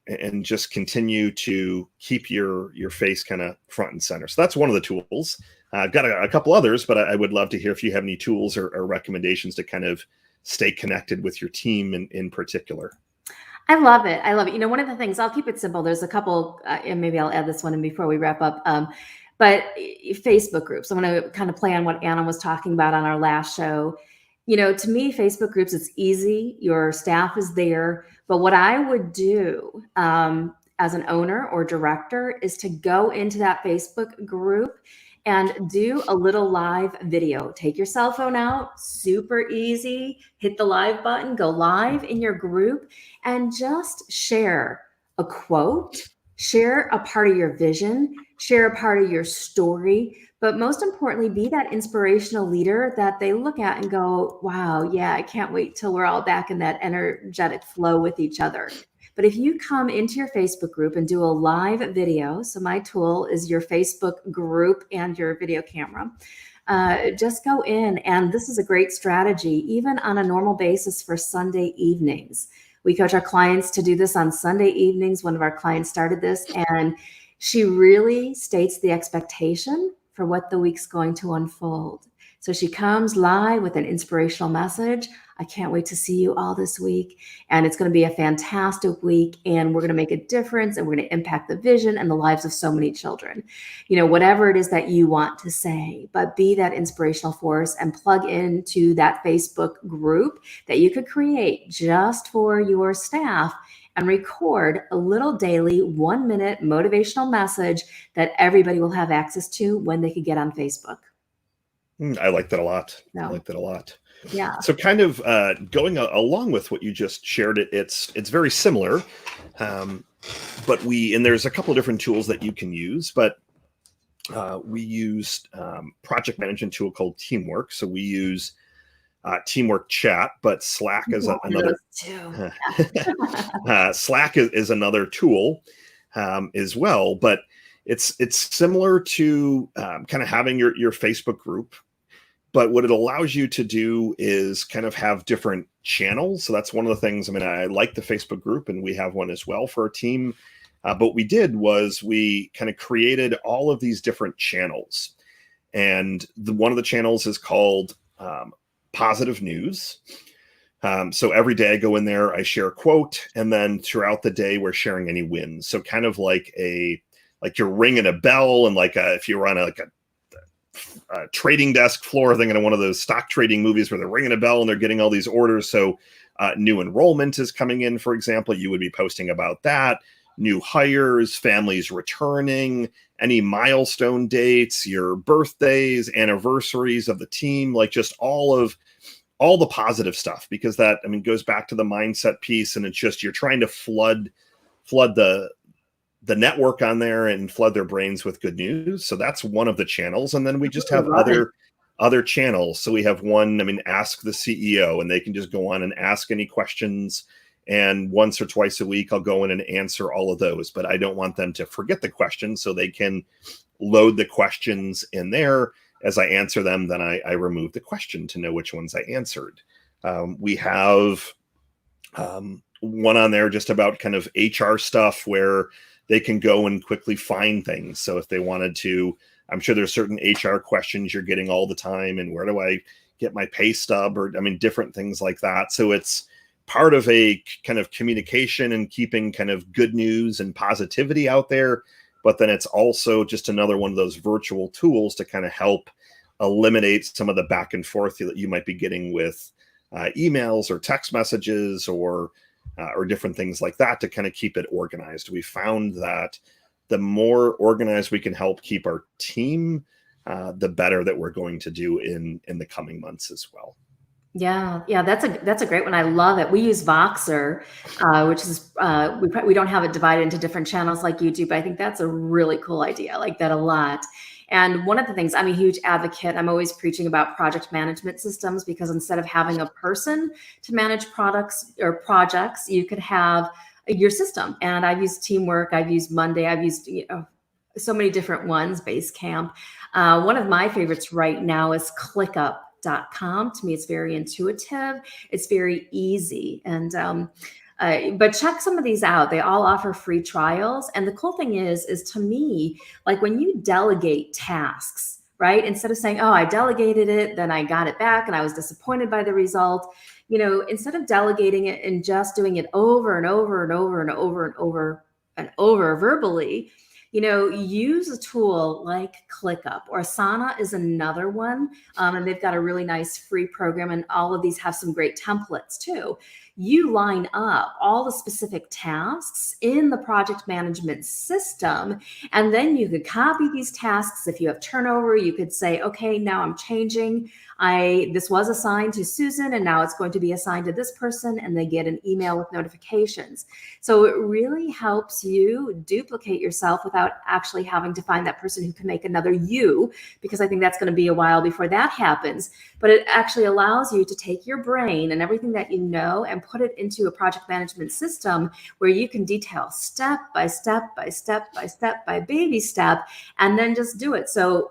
And just continue to keep your face kind of front and center. So that's one of the tools. I've got a couple others, but I would love to hear if you have any tools or recommendations to kind of stay connected with your team in particular. I love it. You know, one of the things, I'll keep it simple. There's a couple, and maybe I'll add this one in before we wrap up. But Facebook groups, I'm going to kind of play on what Anna was talking about on our last show. You know, to me, Facebook groups, it's easy. Your staff is there. But what I would do as an owner or director is to go into that Facebook group and do a little live video. Take your cell phone out, super easy, hit the live button, go live in your group, and just share a quote, share a part of your vision, share a part of your story. But most importantly, be that inspirational leader that they look at and go, wow, yeah, I can't wait till we're all back in that energetic flow with each other. But if you come into your Facebook group and do a live video, so my tool is your Facebook group and your video camera, just go in. And this is a great strategy, even on a normal basis for Sunday evenings. We coach our clients to do this on Sunday evenings. One of our clients started this, and she really states the expectation for what the week's going to unfold. So she comes live with an inspirational message. I can't wait to see you all this week. And it's going to be a fantastic week. And we're going to make a difference, and we're going to impact the vision and the lives of so many children. Whatever it is that you want to say, but be that inspirational force and plug into that Facebook group that you could create just for your staff and record a little daily 1-minute motivational message that everybody will have access to when they could get on Facebook. I like that a lot. No. I like that a lot. Yeah. So kind of going along with what you just shared, it's very similar, but there's a couple of different tools that you can use, but we used project management tool called Teamwork. So we use Teamwork Chat, but Slack is another. Slack is another tool as well, but it's similar to kind of having your Facebook group. But what it allows you to do is kind of have different channels. So that's one of the things. I mean, I like the Facebook group, and we have one as well for our team. But what we did was we kind of created all of these different channels. And one of the channels is called Positive News. So every day I go in there, I share a quote, and then throughout the day, we're sharing any wins. So kind of like you're ringing a bell, and if you're on a trading desk floor thing in one of those stock trading movies where they're ringing a bell and they're getting all these orders. So new enrollment is coming in, for example, you would be posting about that. New hires, families returning, any milestone dates, your birthdays, anniversaries of the team, like just all the positive stuff, because that, I mean, goes back to the mindset piece. And it's just, you're trying to flood the network on there and flood their brains with good news. So that's one of the channels. And then we just have other channels. So we have one, I mean, Ask the CEO, and they can just go on and ask any questions. And once or twice a week, I'll go in and answer all of those, but I don't want them to forget the questions, so they can load the questions in there. As I answer them, then I remove the question to know which ones I answered. We have one on there just about kind of HR stuff where they can go and quickly find things. So if they wanted to, I'm sure there's certain HR questions you're getting all the time, and where do I get my pay stub, or, I mean, different things like that. So it's part of a kind of communication and keeping kind of good news and positivity out there. But then it's also just another one of those virtual tools to kind of help eliminate some of the back and forth that you might be getting with emails or text messages or different things like that, to kind of keep it organized. We found that the more organized we can help keep our team, the better that we're going to do in the coming months as well. Yeah, that's a great one. I love it. We use Voxer, which is we don't have it divided into different channels like YouTube. But I think that's a really cool idea. I like that a lot. And one of the things, I'm a huge advocate. I'm always preaching about project management systems, because instead of having a person to manage products or projects, you could have your system. And I've used Teamwork, I've used Monday, I've used so many different ones, Basecamp. One of my favorites right now is ClickUp.com. To me, it's very intuitive. It's very easy. And but check some of these out. They all offer free trials. And the cool thing is to me, like when you delegate tasks, right? Instead of saying, oh, I delegated it, then I got it back and I was disappointed by the result. Instead of delegating it and just doing it over and over and over and over and over and over verbally, use a tool like ClickUp, or Asana is another one. And they've got a really nice free program, and all of these have some great templates too. You line up all the specific tasks in the project management system, and then you could copy these tasks. If you have turnover, you could say, okay, now I'm changing. This was assigned to Susan, and now it's going to be assigned to this person, and they get an email with notifications. So it really helps you duplicate yourself without actually having to find that person who can make another you, because I think that's going to be a while before that happens. But it actually allows you to take your brain and everything that you know and put it into a project management system where you can detail step by step by step by step by baby step, and then just do it. So,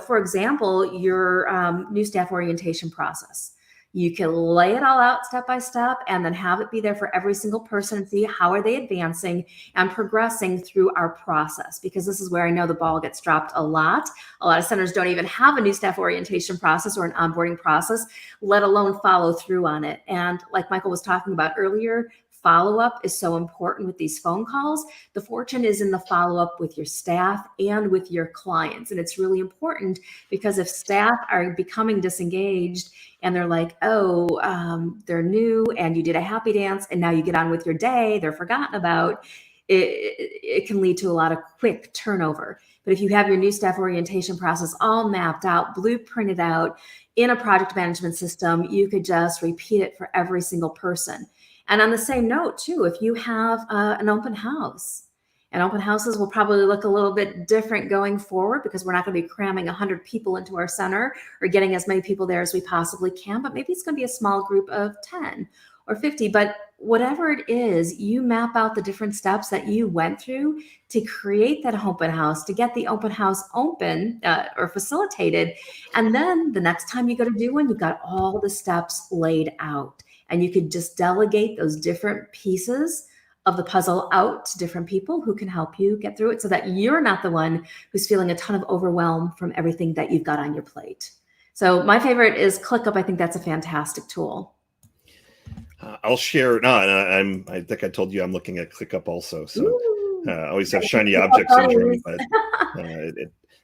for example, your new staff orientation process. You can lay it all out step by step and then have it be there for every single person and see how are they advancing and progressing through our process, because this is where I know the ball gets dropped a lot. A lot of centers don't even have a new staff orientation process or an onboarding process, let alone follow through on it. And like Michael was talking about earlier, follow-up is so important with these phone calls. The fortune is in the follow-up with your staff and with your clients. And it's really important, because if staff are becoming disengaged and they're like, oh, they're new and you did a happy dance and now you get on with your day, they're forgotten about, it can lead to a lot of quick turnover. But if you have your new staff orientation process all mapped out, blueprinted out in a project management system, you could just repeat it for every single person. And on the same note, too, if you have an open house, and open houses will probably look a little bit different going forward, because we're not going to be cramming 100 people into our center or getting as many people there as we possibly can, but maybe it's going to be a small group of 10 or 50. But whatever it is, you map out the different steps that you went through to create that open house, to get the open house open or facilitated. And then the next time you go to do one, you've got all the steps laid out. And you could just delegate those different pieces of the puzzle out to different people who can help you get through it, so that you're not the one who's feeling a ton of overwhelm from everything that you've got on your plate. So my favorite is ClickUp. I think that's a fantastic tool. I'll share. No, I think I told you I'm looking at ClickUp also. So I always have shiny object syndrome. But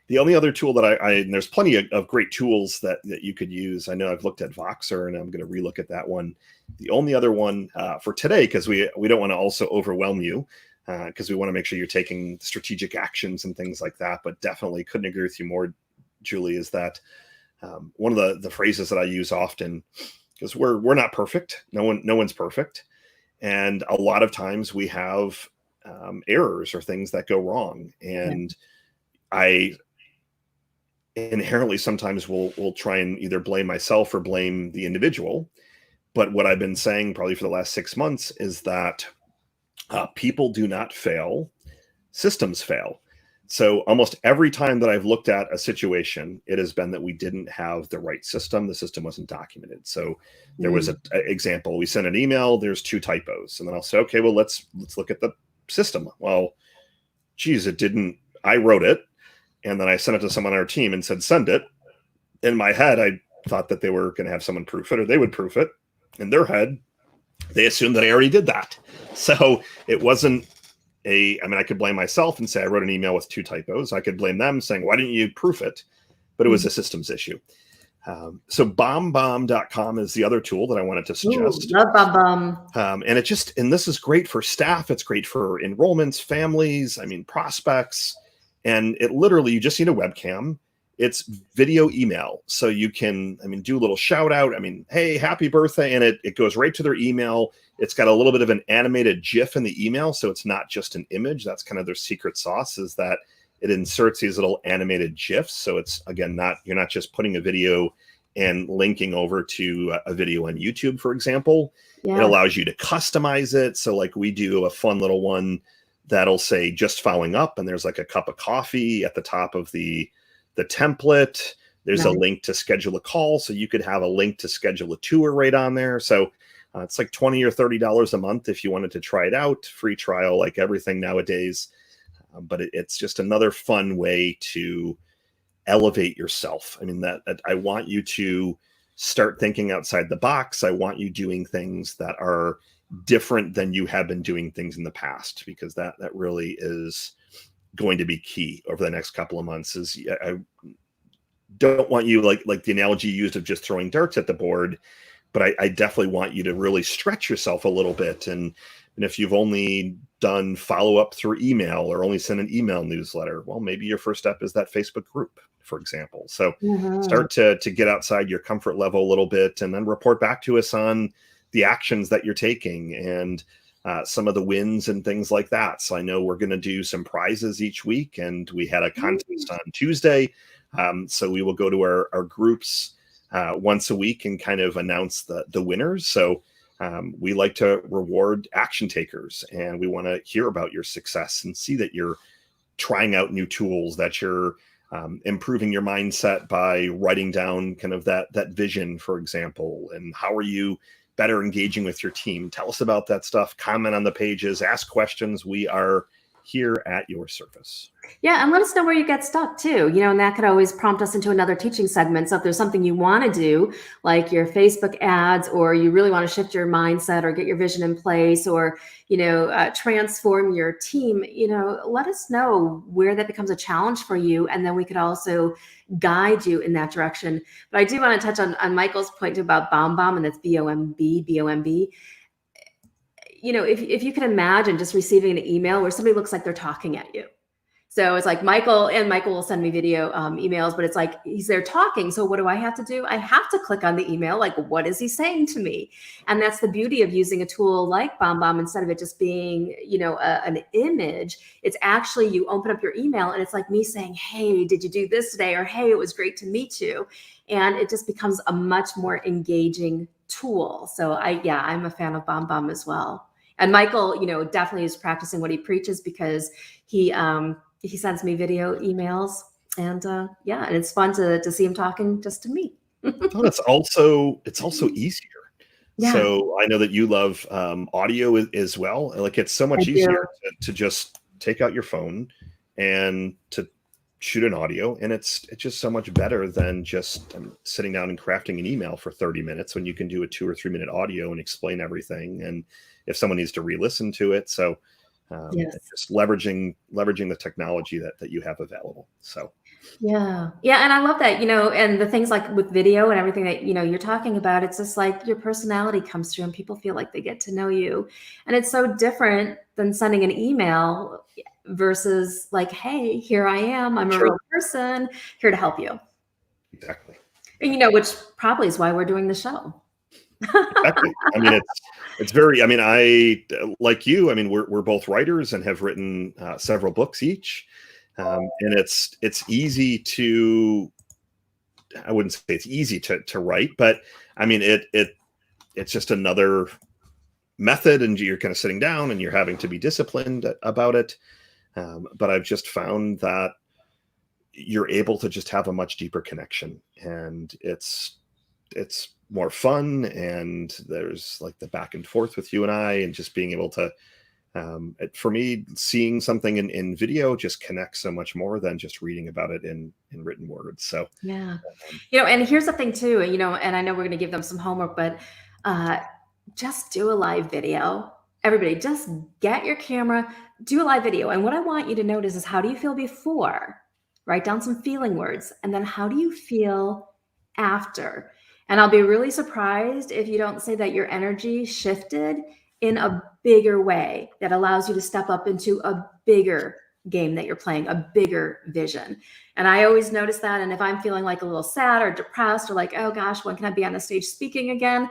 the only other tool that and there's plenty of great tools that you could use. I know I've looked at Voxer, and I'm going to relook at that one. The only other one for today, because we don't want to also overwhelm you, because we want to make sure you're taking strategic actions and things like that. But definitely couldn't agree with you more, Julie, is that one of the phrases that I use often, because we're not perfect. No one's perfect. And a lot of times we have errors or things that go wrong. And I inherently sometimes will try and either blame myself or blame the individual. But what I've been saying probably for the last 6 months is that people do not fail, systems fail. So almost every time that I've looked at a situation, it has been that we didn't have the right system. The system wasn't documented. So there was an example. We sent an email, there's 2 typos. And then I'll say, okay, well, let's look at the system. Well, geez, it didn't, I wrote it. And then I sent it to someone on our team and said, send it. In my head, I thought that they were going to have someone proof it, or they would proof it. In their head, they assumed that I already did that. So it wasn't I could blame myself and say I wrote an email with 2 typos. I could blame them saying, why didn't you proof it? But it was a systems issue. So balmbalm.com is the other tool that I wanted to suggest. Love Balm Balm. And and this is great for staff. It's great for enrollments, families, prospects. And it literally, you just need a webcam. It's video email. So you can, do a little shout out. Hey, happy birthday. And it goes right to their email. It's got a little bit of an animated GIF in the email. So it's not just an image. That's kind of their secret sauce, is that it inserts these little animated GIFs. So it's, again, you're not just putting a video and linking over to a video on YouTube, for example. Yeah. It allows you to customize it. So like we do a fun little one that'll say just following up. And there's like a cup of coffee at the top of the template. There's a link to schedule a call. So you could have a link to schedule a tour right on there. So it's like $20 or $30 a month if you wanted to try it out. Free trial, like everything nowadays. But it's just another fun way to elevate yourself. I want you to start thinking outside the box. I want you doing things that are different than you have been doing things in the past, because that really is going to be key over the next couple of months. I don't want you, like the analogy you used of just throwing darts at the board, but I definitely want you to really stretch yourself a little bit. And if you've only done follow-up through email or only sent an email newsletter, well, maybe your first step is that Facebook group, for example. So start to get outside your comfort level a little bit, and then report back to us on the actions that you're taking and some of the wins and things like that. So I know we're going to do some prizes each week, and we had a contest on Tuesday. So we will go to our groups once a week and kind of announce the winners. So we like to reward action takers, and we want to hear about your success and see that you're trying out new tools, that you're improving your mindset by writing down kind of that vision, for example, and how are you better engaging with your team? Tell us about that stuff. Comment on the pages, ask questions. We are here at your service. Yeah, and let us know where you get stuck too. And that could always prompt us into another teaching segment. So if there's something you want to do, like your Facebook ads, or you really want to shift your mindset or get your vision in place, or, transform your team, let us know where that becomes a challenge for you. And then we could also guide you in that direction. But I do want to touch on Michael's point about Balm Balm, and that's BOMB, BOMB. If you can imagine just receiving an email where somebody looks like they're talking at you. So it's like Michael will send me video emails, but it's like he's there talking. So what do I have to do? I have to click on the email. Like, what is he saying to me? And that's the beauty of using a tool like Balm Balm. Instead of it just being, an image, it's actually you open up your email and it's like me saying, hey, did you do this today? Or, hey, it was great to meet you. And it just becomes a much more engaging tool. So I'm a fan of Balm Balm as well. And Michael, definitely is practicing what he preaches, because he sends me video emails, and and it's fun to see him talking just to me. Oh, it's also easier. Yeah. So I know that you love audio as well. Like, it's so much easier to just take out your phone and to shoot an audio, and it's just so much better than just sitting down and crafting an email for 30 minutes when you can do a 2 or 3 minute audio and explain everything. And if someone needs to re-listen to it, so just leveraging the technology that you have available. So yeah, and I love that, and the things like with video and everything that you're talking about, it's just like your personality comes through and people feel like they get to know you. And it's so different than sending an email versus like, hey, here I am, I'm a real person here to help you. Exactly. And which probably is why we're doing the show. Exactly. I mean, it's very, I like you, we're both writers and have written several books each. And it's easy to, I wouldn't say it's easy to write, but it's just another method, and you're kind of sitting down and you're having to be disciplined about it. But I've just found that you're able to just have a much deeper connection, and it's more fun, and there's like the back and forth with you and I, and just being able to, for me, seeing something in video just connects so much more than just reading about it in written words. So yeah, and here's the thing too, and I know we're going to give them some homework, but just do a live video. Everybody, just get your camera, do a live video. And what I want you to notice is, how do you feel before? Write down some feeling words, and then how do you feel after? And I'll be really surprised if you don't say that your energy shifted in a bigger way that allows you to step up into a bigger game that you're playing, a bigger vision. And I always notice that. And if I'm feeling like a little sad or depressed, or like, oh gosh, when can I be on the stage speaking again?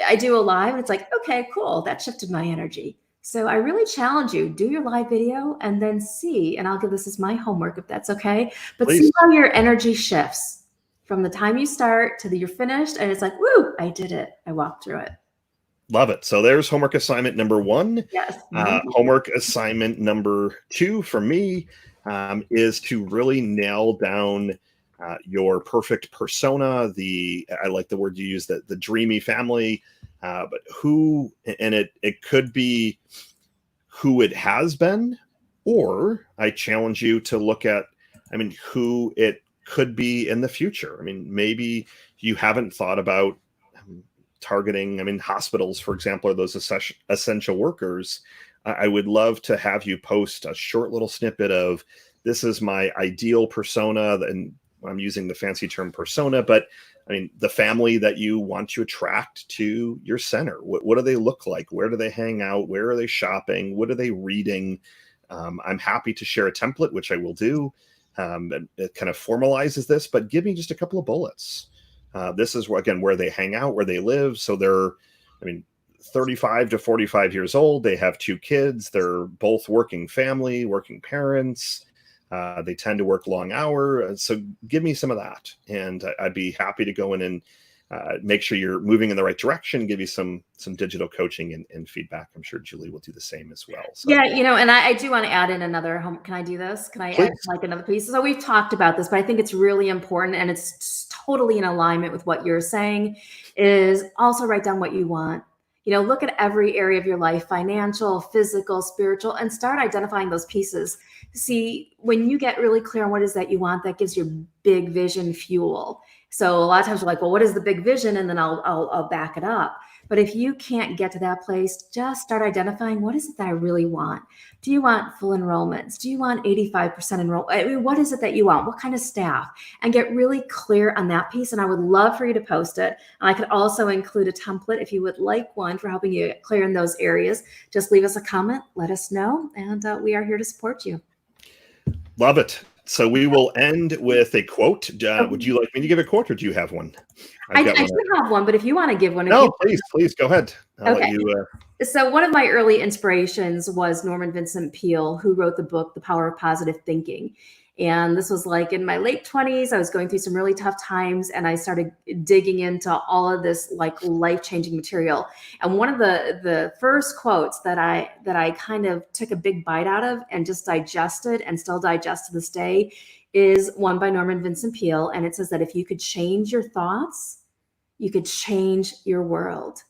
I do a live, and it's like, okay, cool, that shifted my energy. So I really challenge you, do your live video and then see, and I'll give this as my homework if that's okay, but Please. See how your energy shifts from the time you start to you're finished, and it's like, woo, I did it. I walked through it. Love it. So there's homework assignment number 1. Yes. Homework assignment number 2 for me is to really nail down your perfect persona. I like the word you use, the dreamy family, but who, and it could be who it has been, or I challenge you to look at, who it could be in the future. Maybe you haven't thought about targeting, hospitals, for example, are those essential workers. I would love to have you post a short little snippet of, this is my ideal persona, and I'm using the fancy term persona, but the family that you want to attract to your center. What do they look like? Where do they hang out? Where are they shopping? What are they reading? I'm happy to share a template, which I will do. It kind of formalizes this, but give me just a couple of bullets. This is where they hang out, where they live. So they're, 35 to 45 years old. They have 2 kids. They're both working parents. They tend to work long hours. So give me some of that. And I'd be happy to go in and make sure you're moving in the right direction, give you some digital coaching and feedback. I'm sure Julie will do the same as well. So. Yeah, and I do want to add in another home. Can I do this? Can I add like another piece? So we've talked about this, but I think it's really important, and it's totally in alignment with what you're saying, is also write down what you want. Look at every area of your life, financial, physical, spiritual, and start identifying those pieces. See, when you get really clear on what it is that you want, that gives your big vision fuel. So a lot of times we're like, well, what is the big vision? And then I'll back it up. But if you can't get to that place, just start identifying, what is it that I really want? Do you want full enrollments? Do you want 85% enrollment? I mean, what is it that you want? What kind of staff? And get really clear on that piece. And I would love for you to post it. And I could also include a template if you would like one for helping you get clear in those areas. Just leave us a comment, let us know, and we are here to support you. Love it. So we will end with a quote. Would you like me to give a quote, or do you have one? I do have one, but if you want to give one. No, please go ahead. I'll okay. let you, So one of my early inspirations was Norman Vincent Peale, who wrote the book, The Power of Positive Thinking. And this was like in my late 20s. I was going through some really tough times, and I started digging into all of this like life-changing material. And one of the first quotes that I kind of took a big bite out of and just digested and still digest to this day is one by Norman Vincent Peale. And it says that if you could change your thoughts, you could change your world.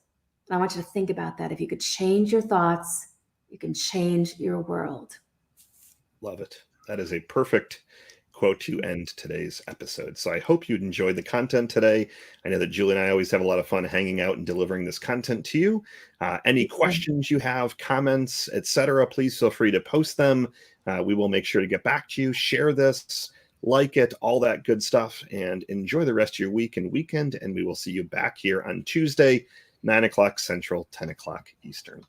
And I want you to think about that. If you could change your thoughts, you can change your world. Love it. That is a perfect quote to end today's episode. So I hope you enjoyed the content today. I know that Julie and I always have a lot of fun hanging out and delivering this content to you. Any questions you have, comments, etc., please feel free to post them. We will make sure to get back to you. Share this, like it, all that good stuff, and enjoy the rest of your week and weekend. And we will see you back here on Tuesday, 9 o'clock Central, 10 o'clock Eastern.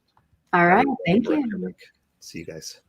All right. Thank you. See you guys.